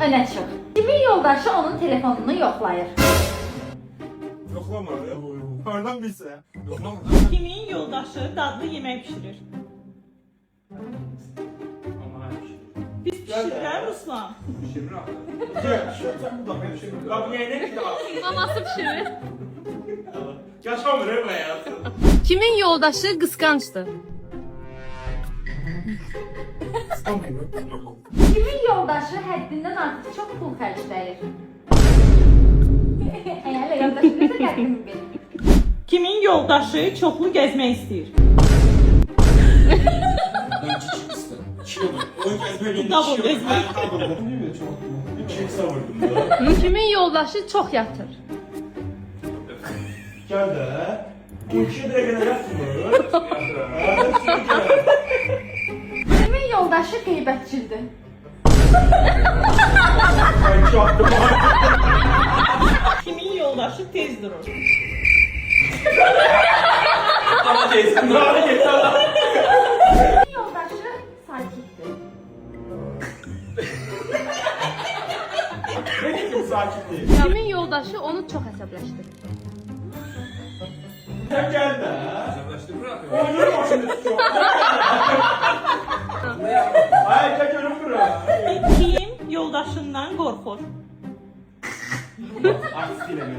önə çıx. Kimin yoldaşı onun telefonunu yoxlayır? Yoxlama ya. Hardan bilsə. Yoxlama. Kimin yoldaşı dadlı yemək pişirir? Biz pişirirlər Ruslan. Maması pişirir. Yaşamır ev hayatı. Kimin yoldaşı kıskançtır? Kimin yoldaşı həddindən artıq çox pul xərcləyir? Əgər yoldaşınızı qəddimi verin. Kimin yoldaşı çoxlu gəzmək istəyir? Ben çiçek istedim. O ezberliğinde Double çiçek ezber. Değil mi? Çok. Çiçek savurdum da. Kimin yoldaşı çok yatır? Gel de. Bu işe de gene yapmıyor. Kimin yoldaşı qeybətçidir? Ben çaktım. Kimin yoldaşı tez durur? Ama teyzem daha yeter. Kimin yoldaşı sakitdir? Ne dedim sakin değil. Kimin yoldaşı onu çok əsəbləşdirir? Sen gel de. Oynuyor mu şimdi çok? Hayır tek önüm bırak. Kim yoldaşından qorxur? Aksiyle mi?